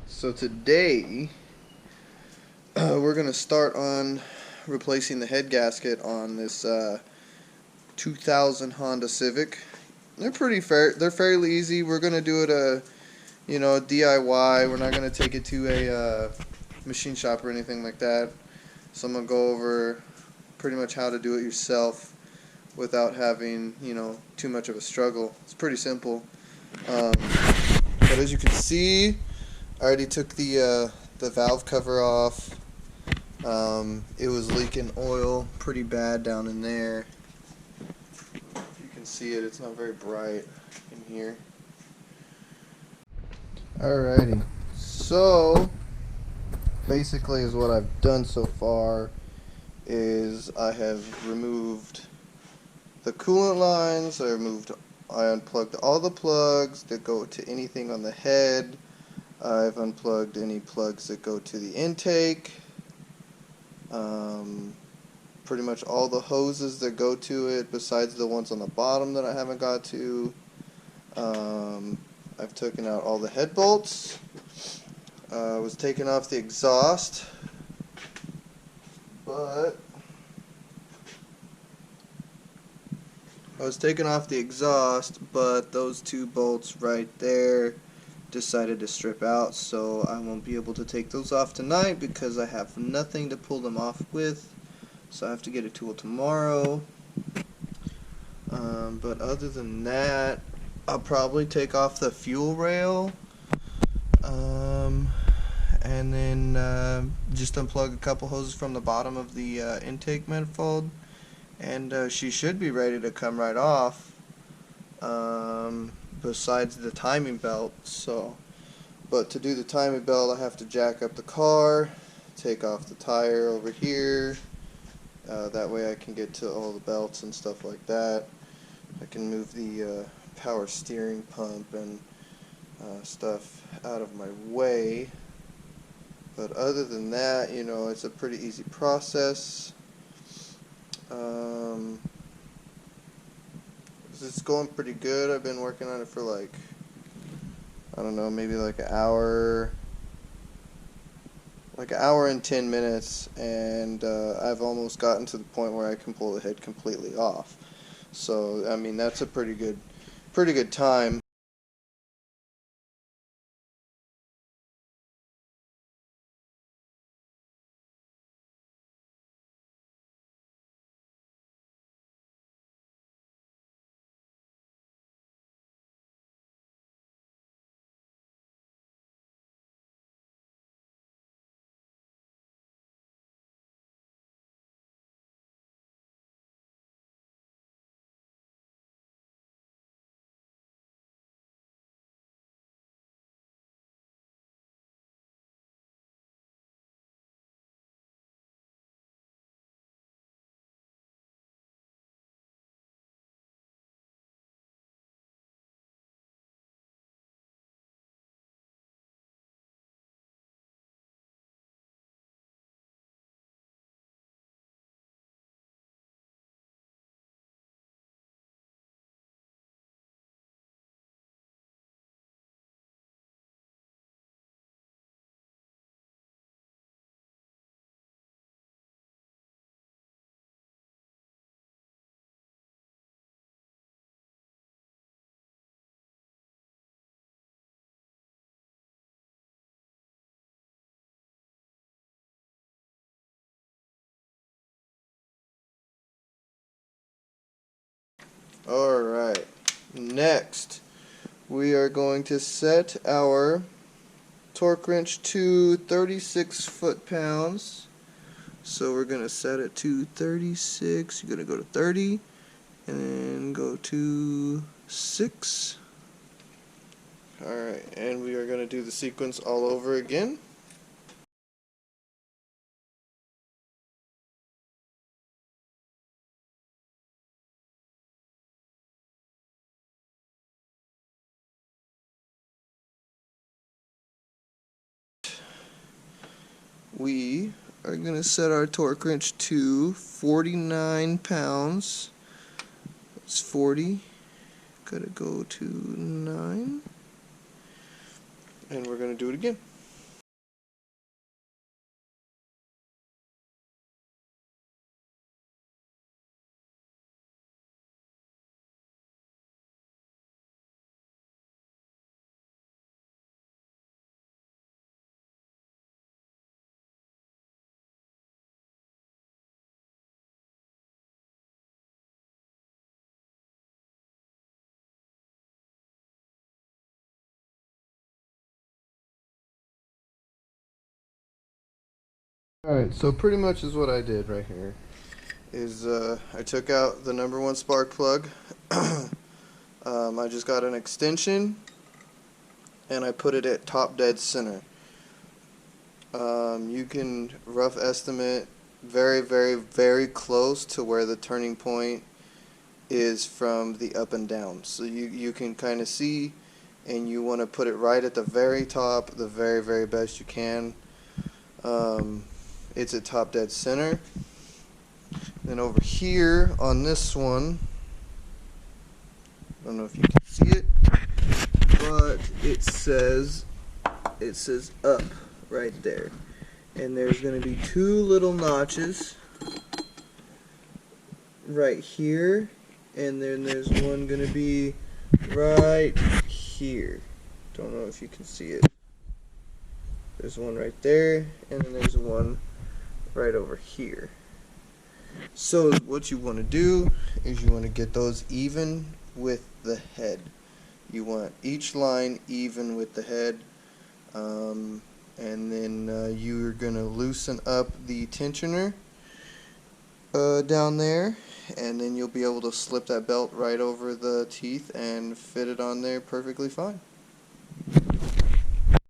So today we're gonna start on replacing the head gasket on this 2000 Honda Civic. They're pretty fair. They're fairly easy. We're gonna do it DIY. We're not gonna take it to a machine shop or anything like that. So I'm gonna go over pretty much how to do it yourself without having too much of a struggle. It's pretty simple. But as you can see, I already took the valve cover off. It was leaking oil pretty bad down in there. You can see it. It's not very bright in here. Alrighty. So basically, is what I've done so far is I have removed the coolant lines. I unplugged all the plugs that go to anything on the head. I've unplugged any plugs that go to the intake. Pretty much all the hoses that go to it, besides the ones on the bottom that I haven't got to. I've taken out all the head bolts. I was taking off the exhaust, but those two bolts right there decided to strip out, so I won't be able to take those off tonight because I have nothing to pull them off with, so I have to get a tool tomorrow. But other than that, I'll probably take off the fuel rail, and then just unplug a couple hoses from the bottom of the intake manifold, and she should be ready to come right off. Besides the timing belt. But to do the timing belt, I have to jack up the car, take off the tire over here. That way I can get to all the belts and stuff like that. I can move the power steering pump and stuff out of my way. But other than that, it's a pretty easy process. It's going pretty good. I've been working on it for I don't know, maybe like an hour and 10 minutes, and I've almost gotten to the point where I can pull the head completely off. So I mean, that's a pretty good time. Alright, next we are going to set our torque wrench to 36 foot-pounds. So we're going to set it to 36. You're going to go to 30 and then go to 6. Alright, and we are going to do the sequence all over again. We are going to set our torque wrench to 49 pounds. It's 40. Gotta go to 9. And we're going to do it again. Alright, so pretty much is what I did right here. Is I took out the #1 spark plug. I just got an extension and I put it at top dead center. You can rough estimate very, very, very close to where the turning point is from the up and down. So you can kind of see, and you want to put it right at the very top, the very, very best you can. It's at top dead center. Then over here on this one, I don't know if you can see it, but it says up right there. And there's going to be 2 little notches right here, and then there's one going to be right here. Don't know if you can see it. There's one right there, and then there's one right over here. So what you want to do is you want to get those even with the head. You want each line even with the head, and then you're going to loosen up the tensioner down there, and then you'll be able to slip that belt right over the teeth and fit it on there perfectly fine.